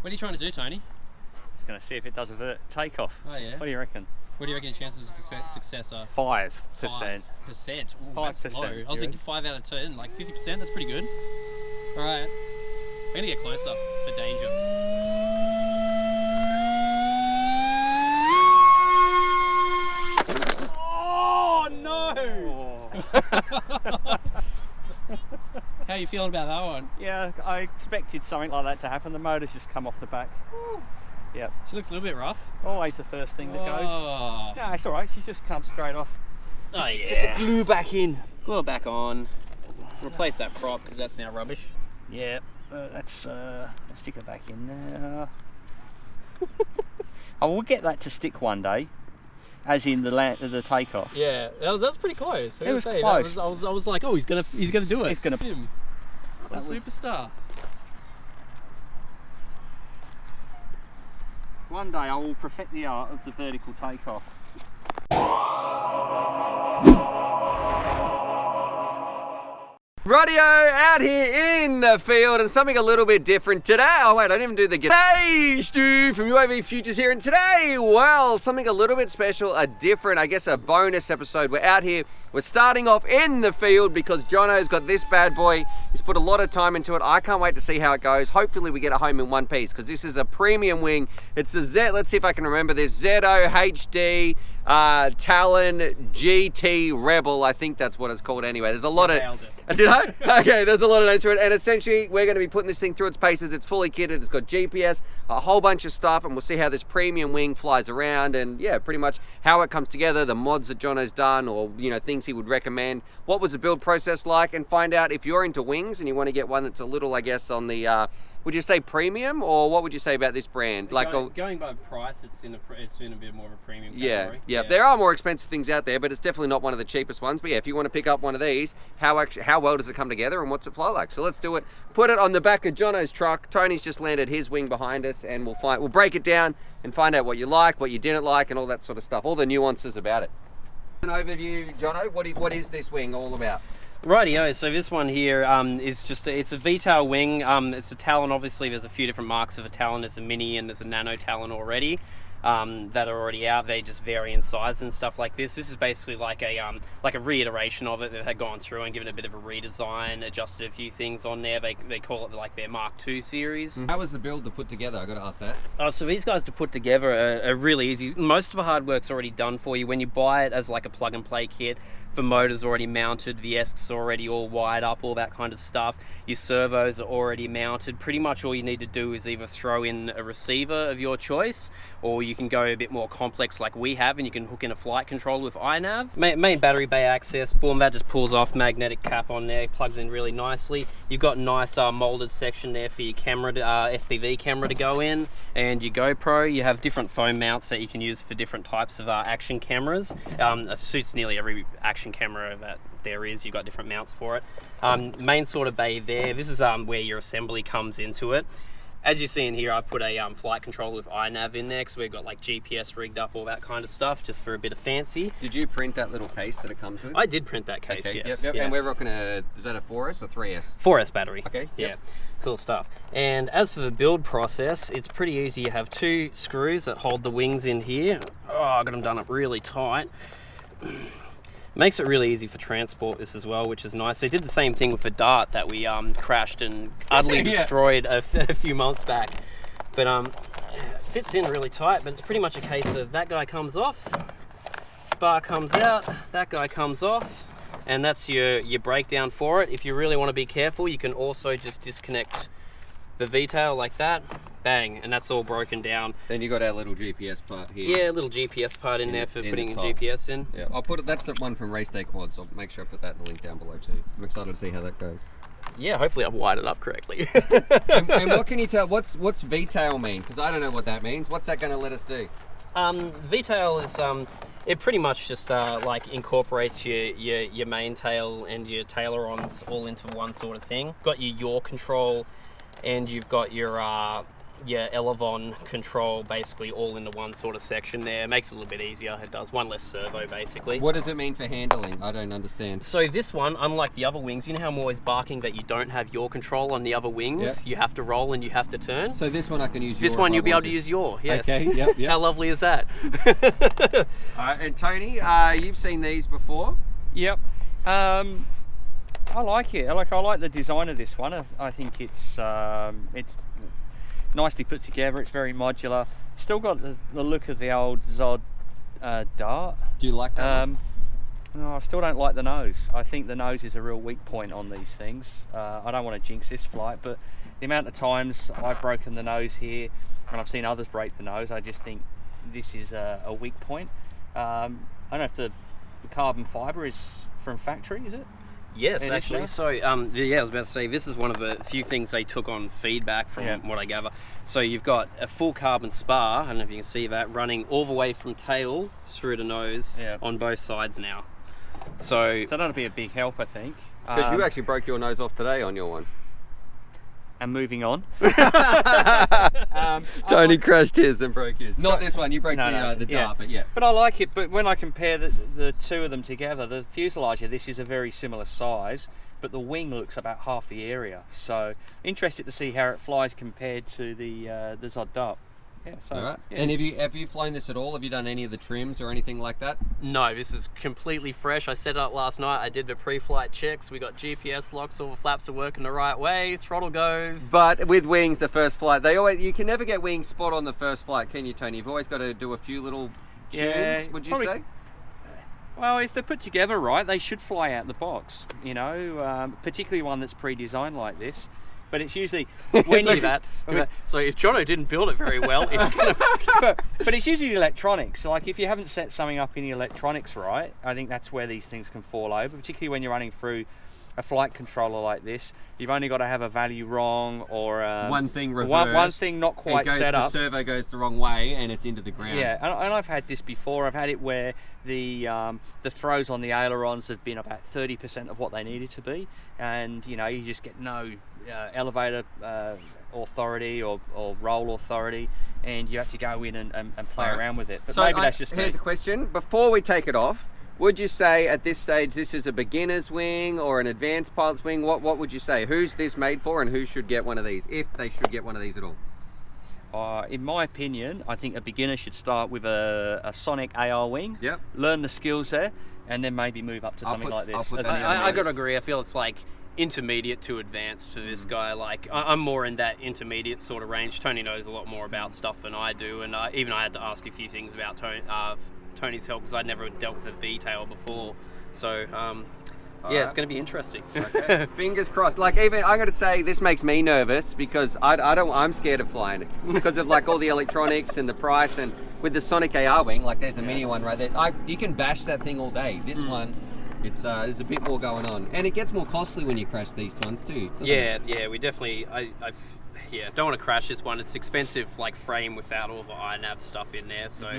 What are you trying to do, Tony? Just going to see if it does a takeoff. Oh yeah. What do you reckon? What do you reckon the chances of success are? 5%. 5%. Ooh, 5%. That's low. I was thinking 5 out of 10, like 50%. That's pretty good. All right, I'm gonna get closer for danger. Oh no! Oh. How are you feeling about that one? Yeah, I expected something like that to happen. The motor's just come off the back. Yep. She looks a little bit rough. Always the first thing that goes. Oh. No, it's all right. She's just come straight off. Oh, yeah. Just a glue back in. Glue it back on. Replace that prop because that's now rubbish. Yeah, let's stick it back in there. I will get that to stick one day, as in the takeoff. Yeah, that was pretty close. It was close. I was like, oh, he's gonna do it. He's gonna. What a superstar. One day I will perfect the art of the vertical takeoff. Radio out here in the field and something a little bit different today. Oh wait, I didn't even do the Hey, Stu from UAVfutures here, and today, well, something a little bit special, a different, I guess a bonus episode. We're out here, we're starting off in the field because Jonno's got this bad boy. He's put a lot of time into it. I can't wait to see how it goes. Hopefully we get it home in one piece because this is a premium wing. It's a let's see if I can remember this, ZOHD Talon GT Rebel. I think that's what it's called anyway. There's a lot of... Did I? Okay, there's a lot of names for it, and essentially we're going to be putting this thing through its paces. It's fully kitted, it's got GPS, a whole bunch of stuff, and we'll see how this premium wing flies around, and yeah, pretty much how it comes together, the mods that Jonno's done, or you know, things he would recommend, what was the build process like, and find out if you're into wings and you want to get one that's a little, I guess, on the would you say premium, or what would you say about this brand? Like going by price, it's in a bit more of a premium category. Yeah. There are more expensive things out there, but it's definitely not one of the cheapest ones. But yeah, if you want to pick up one of these, how well does it come together and what's it fly like? So let's do it. Put it on the back of Jonno's truck. Tony's just landed his wing behind us, and we'll break it down and find out what you like, what you didn't like, and all that sort of stuff, all the nuances about it. An overview, Jonno. What is this wing all about? Rightio, so this one here is just it's a V-tail wing. It's a Talon. Obviously there's a few different marks of a Talon. There's a mini and there's a nano Talon already that are already out. They just vary in size and stuff like this. This is basically like a reiteration of it. They had gone through and given a bit of a redesign, adjusted a few things on there. They call it like their Mark II series. How was the build to put together? I got to ask that. So these guys to put together are really easy. Most of the hard work's already done for you. When you buy it as like a plug and play kit, the motor's already mounted, the ESC's already all wired up, all that kind of stuff. Your servos are already mounted. Pretty much all you need to do is either throw in a receiver of your choice, or you can go a bit more complex like we have, and you can hook in a flight controller with iNav. Main battery bay access, boom, that just pulls off, magnetic cap on there, plugs in really nicely. You've got nice molded section there for your camera, FPV camera to go in, and your GoPro. You have different foam mounts that you can use for different types of action cameras. It suits nearly every action camera that there is. You've got different mounts for it. Main sort of bay there, this is where your assembly comes into it. As you see in here, I've put a flight controller with iNav in there because we've got like GPS rigged up, all that kind of stuff, just for a bit of fancy. Did you print that little case that it comes with? I did print that case, okay, yes. Yep. Yeah. And we're rocking is that a 4S or 3S? 4S battery. Okay. Yeah. Yep. Cool stuff. And as for the build process, it's pretty easy. You have 2 screws that hold the wings in here. Oh, I got them done up really tight. Makes it really easy for transport this as well, which is nice. They did the same thing with the Dart that we crashed and utterly destroyed a few months back. But it fits in really tight, but it's pretty much a case of that guy comes off, spar comes out, that guy comes off, and that's your breakdown for it. If you really want to be careful, you can also just disconnect the V-tail like that, bang, and that's all broken down. Then you got our little GPS part here. Yeah, a little GPS part in there for putting GPS in. Yeah, I'll put it. That's the one from Race Day Quads. I'll make sure I put that in the link down below too. I'm excited to see how that goes. Yeah, hopefully I've wired it up correctly. and what can you tell? What's V-tail mean? Because I don't know what that means. What's that going to let us do? V-tail is it pretty much just like incorporates your main tail and your tailerons all into one sort of thing. Got your yaw control, and you've got your your elevon control basically all into one sort of section there. It makes it a little bit easier. It does one less servo basically. What does it mean for handling? I don't understand. So this one, unlike the other wings, you know how I'm always barking that you don't have your control on the other wings? Yep. You have to roll and you have to turn. So this one I can use your. This one you'll be able to use your, yes. Okay, yep. How lovely is that? And Tony, you've seen these before? Yep. I like it. I like the design of this one. I think it's nicely put together. It's very modular. Still got the look of the old ZOHD Dart. Do you like that one? No, I still don't like the nose. I think the nose is a real weak point on these things. I don't want to jinx this flight, but the amount of times I've broken the nose here and I've seen others break the nose, I just think this is a weak point. I don't know if the carbon fibre is from factory, is it? Yes, It is actually. now? So, yeah, I was about to say, this is one of the few things they took on feedback from what I gather. So you've got a full carbon spar, I don't know if you can see that, running all the way from tail through to nose on both sides now. So that'll be a big help, I think. Because you actually broke your nose off today on your one. And moving on. Tony crashed his and broke his. Not this one, you broke the dart, but yeah. But I like it, but when I compare the two of them together, the fuselage of this is a very similar size, but the wing looks about half the area. So interested to see how it flies compared to the ZOHD Dart. Yeah, so, all right. yeah. And have you flown this at all? Have you done any of the trims or anything like that? no, this is completely fresh. I set it up last night. I did the pre-flight checks. We got GPS locks, all the flaps are working the right way, throttle goes. But with wings, the first flight, you can never get wings spot on the first flight, can you, Tony? You've always got to do a few little tunes, would you say? Well, if they're put together right, they should fly out the box, you know, particularly one that's pre-designed like this. But it's usually when you that. So if Jonno didn't build it very well, it's gonna. but it's usually electronics. Like if you haven't set something up in the electronics right, I think that's where these things can fall over. Particularly when you're running through a flight controller like this, you've only got to have a value wrong or one thing reversed. One thing not quite set up. The servo goes the wrong way and it's into the ground. Yeah, and I've had this before. I've had it where the throws on the ailerons have been about 30% of what they needed to be, and you know you just get no elevator authority or roll authority, and you have to go in and play around with it. But so maybe that's just here's a question. Before we take it off, would you say at this stage this is a beginner's wing or an advanced pilot's wing? What would you say? Who's this made for and who should get one of these, if they should get one of these at all? In my opinion, I think a beginner should start with a Sonic AR wing, yep. Learn the skills there, and then maybe move up to something like this. I gotta agree. I feel it's like intermediate to advanced to this guy. Like I'm more in that intermediate sort of range. Tony knows a lot more about stuff than I do, and even I had to ask a few things about Tony's help because I'd never dealt with a V-tail before. So it's going to be interesting. Okay. Fingers crossed. Like even I'm going to say this makes me nervous because I'm scared of flying it because of like all the electronics and the price, and with the Sonic AR wing, like there's a mini one right there. You can bash that thing all day. This one, there's a bit more going on, and it gets more costly when you crash these ones too. Yeah, we definitely. Don't want to crash this one. It's expensive, like frame without all the iNav stuff in there. So.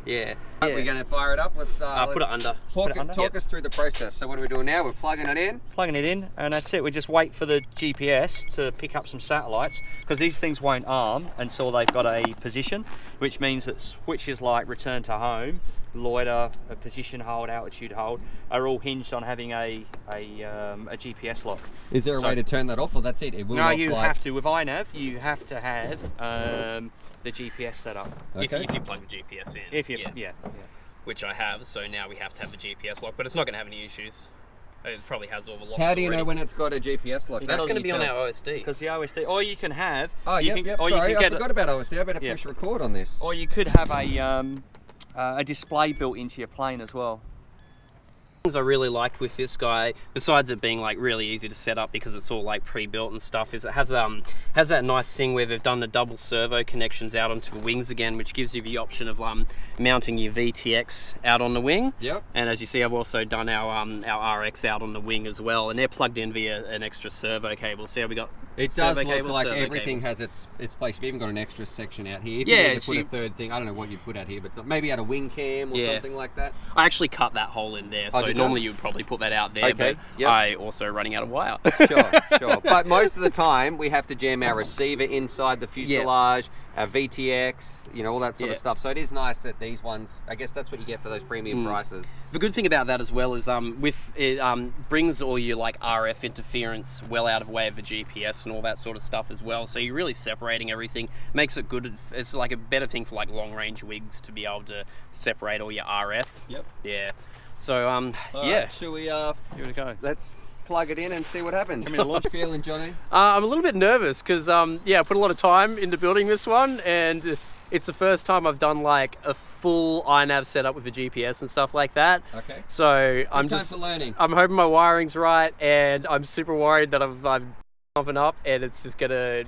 Yeah. We're going to fire it up. Let's put it under. Talk us through the process. So what are we doing now? We're plugging it in. Plugging it in, and that's it. We just wait for the GPS to pick up some satellites, because these things won't arm until they've got a position, which means that switches like return to home, loiter, a position hold, altitude hold, are all hinged on having a GPS lock. Is there a way to turn that off, or that's it? It will no, you have to. With iNav, you have to have the GPS set up. Okay. If you plug the GPS in. Yeah. Which I have, so now we have to have the GPS lock, but it's not going to have any issues. It probably has all the locks. How do you already. know when it's got a GPS lock? That's going to be on our OSD. Because the OSD, or you can have... Oh, yep. Sorry, I forgot about OSD. I better push record on this. Or you could have a display built into your plane as well. Things I really liked with this guy, besides it being like really easy to set up because it's all like pre-built and stuff, is it has that nice thing where they've done the double servo connections out onto the wings again, which gives you the option of mounting your VTX out on the wing. Yep. And as you see, I've also done our RX out on the wing as well, and they're plugged in via an extra servo cable. See how we got. It does look like everything has its place. You've even got an extra section out here. If you need to put a third thing, I don't know what you'd put out here, but maybe add a wing cam or something like that. I actually cut that hole in there, so it normally you would probably put that out there, Okay, but yep. I also running out of wire. Sure. But most of the time, we have to jam our receiver inside the fuselage, our VTX, you know, all that sort of stuff. So it is nice that these ones, I guess that's what you get for those premium prices. The good thing about that as well is with it brings all your like RF interference well out of way of the GPS and all that sort of stuff as well. So you're really separating everything. Makes it good. It's like a better thing for like long range wigs to be able to separate all your RF. Yep. Yeah. So Right, shall we Give it a go. let's plug it in and see what happens. Come here, launch. How you feeling, Johnny? I'm a little bit nervous because I put a lot of time into building this one, and it's the first time I've done like a full iNav setup with the GPS and stuff like that. Okay. So Time for learning. I'm hoping my wiring's right, and I'm super worried that I'm pumping up and it's just gonna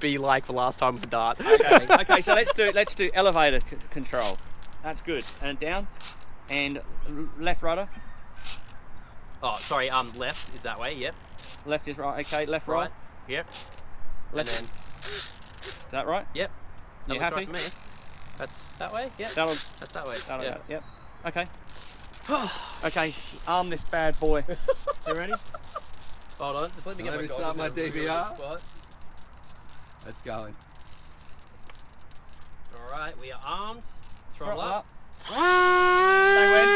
be like the last time with the Dart. Okay, so let's do elevator control. That's good. And down, and left rudder. Oh, sorry. Left is that way. Yep. Left is right. Okay, left right. Yep. Left. And then, Is that right? yep. That You looks happy? right to me. That's that way. Yep. That's that way. That'll Yeah. go. Yep. Okay. Okay. Arm this bad boy. You ready? Hold on. Just let me get Let my me goggles start my on a really good DVR. spot. Let's go. All right. We are armed. Throttle Throttle up. Stay when.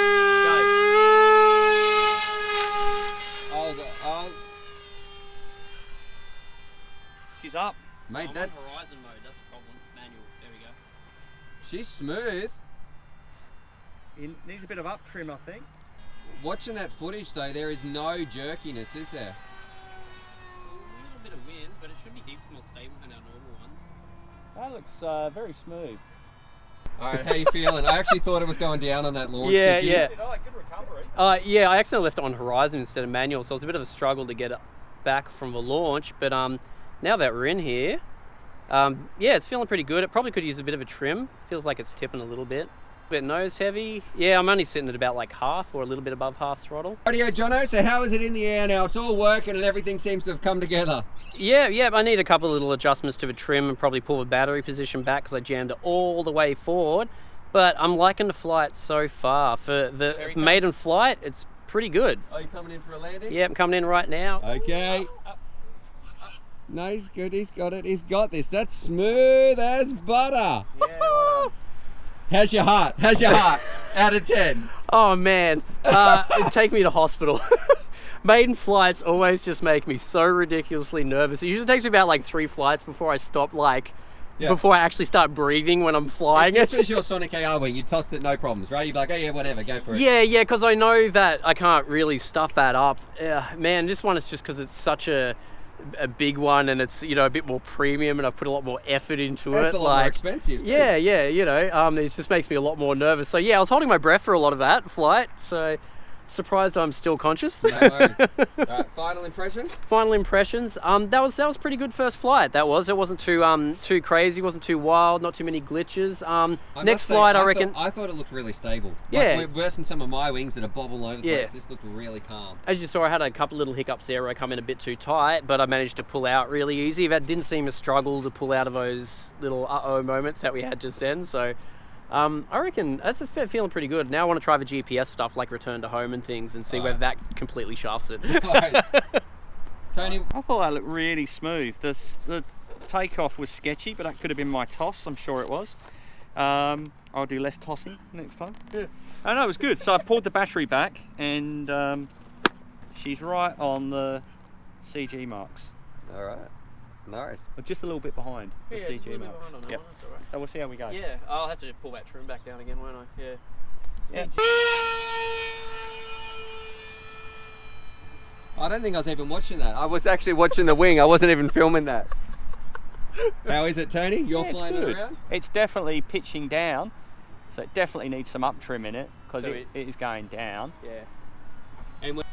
Oh, She's up. mate, I'm that on horizon mode. That's the problem. Manual. There we go. she's smooth. It needs a bit of up trim, I think. Watching that footage though, there is no jerkiness, is there? A little bit of wind, but it should be heaps more stable than our normal ones. That looks very smooth. All right, how you feeling? I actually thought it was going down on that launch. Yeah, did you? yeah. Good recovery. Yeah, I accidentally left it on horizon instead of manual, so it was a bit of a struggle to get it back from the launch. But now that we're in here, yeah, it's feeling pretty good. It probably could use a bit of a trim. Feels like it's tipping a little bit. Bit nose heavy. Yeah, I'm only sitting at about like half or a little bit above half throttle. Rightio, Jonno, so how is it in the air now? It's all working and everything seems to have come together. Yeah, I need a couple of little adjustments to the trim and probably pull the battery position back because I jammed it all the way forward. But I'm liking the flight so far. For the maiden flight, it's pretty good. Are you coming in for a landing? Yeah, I'm coming in right now. Okay. No, he's good. He's got it. He's got this. That's smooth as butter. Yeah. How's your heart? How's your heart? Out of 10. Oh man, it'd take me to hospital. Maiden flights always just make me so ridiculously nervous. It usually takes me about like 3 flights before I stop, before I actually start breathing when I'm flying If this it. was your Sonic AR wing, you tossed it no problems, right? You'd be like, oh yeah, whatever, go for it. Yeah, because I know that I can't really stuff that up. Man, this one is just because it's such a big one and it's, a bit more premium and I've put a lot more effort into That's it. a lot more expensive too. Yeah, it just makes me a lot more nervous. So yeah, I was holding my breath for a lot of that flight, so surprised I'm still conscious. No worries. All right, final impressions? Final impressions. That was pretty good first flight. It wasn't too crazy, wasn't too wild, not too many glitches. Next flight, I reckon. I thought it looked really stable. Yeah. Like, worse than some of my wings that are bobbling all over the Yeah. place. This looked really calm. As you saw, I had a couple little hiccups there where I come in a bit too tight, but I managed to pull out really easy. That didn't seem a struggle to pull out of those little uh-oh moments that we had just then. So I reckon that's feeling pretty good. Now I want to try the GPS stuff like return to home and things and see whether that completely shafts it. Right. Tony? I thought that looked really smooth. The takeoff was sketchy, but that could have been my toss. I'm sure it was. I'll do less tossing next time. Yeah. I know, it was good. So I pulled the battery back and she's right on the CG marks. All right. Nice. But just a little bit behind the Yeah, just a CG little bit marks. behind on that Yep. one, that's all right. So we'll see how we go. Yeah, I'll have to pull that trim back down again, won't I? Yeah. I don't think I was even watching that. I was actually watching the wing. I wasn't even filming that. How is it, Tony? You're Yeah, it's flying good. it around? It's definitely pitching down, so it definitely needs some up trim in it because So it is going down. Yeah. And when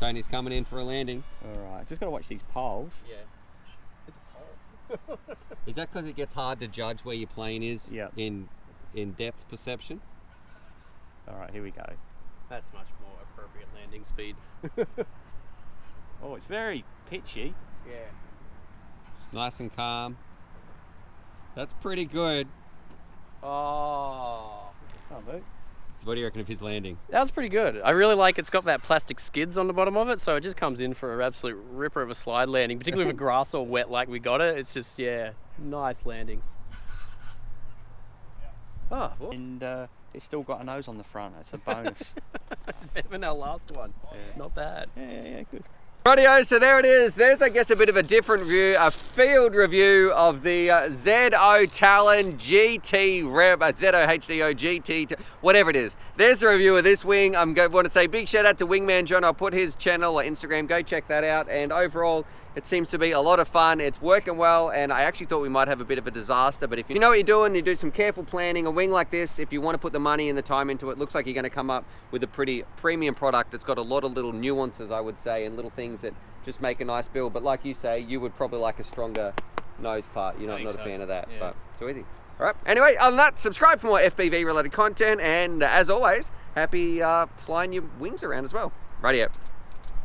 Tony's coming in for a landing. Alright, just got to watch these poles. Yeah. It's a pole. Is that because it gets hard to judge where your plane is Yep. in depth perception? Alright, here we go. That's much more appropriate landing speed. Oh, it's very pitchy. Yeah. Nice and calm. That's pretty good. Oh. Oh, look. What do you reckon of his landing? That was pretty good. I really like it's got that plastic skids on the bottom of it, so it just comes in for an absolute ripper of a slide landing, particularly with grass all wet like we got it. It's just, yeah, nice landings. Oh, well. And it's still got a nose on the front. That's a bonus. Better than our last one. Yeah. Not bad. Yeah, good. Rightio, so there it is. There's, I guess, a bit of a different view, a field review of the ZOHD Talon GT Rev, ZOHD GT, whatever it is. There's a review of this wing. I'm going to want to say big shout out to Wingman John. I'll put his channel or Instagram. Go check that out. And overall, it seems to be a lot of fun. It's working well, and I actually thought we might have a bit of a disaster. But if you know what you're doing, you do some careful planning. A wing like this, if you want to put the money and the time into it, looks like you're going to come up with a pretty premium product. It's got a lot of little nuances, I would say, and little things that just make a nice build. But like you say, you would probably like a stronger nose part. You're not a fan of that, but too easy. All right, anyway, other than that, subscribe for more FPV related content, and as always, happy flying your wings around as well. Rightio.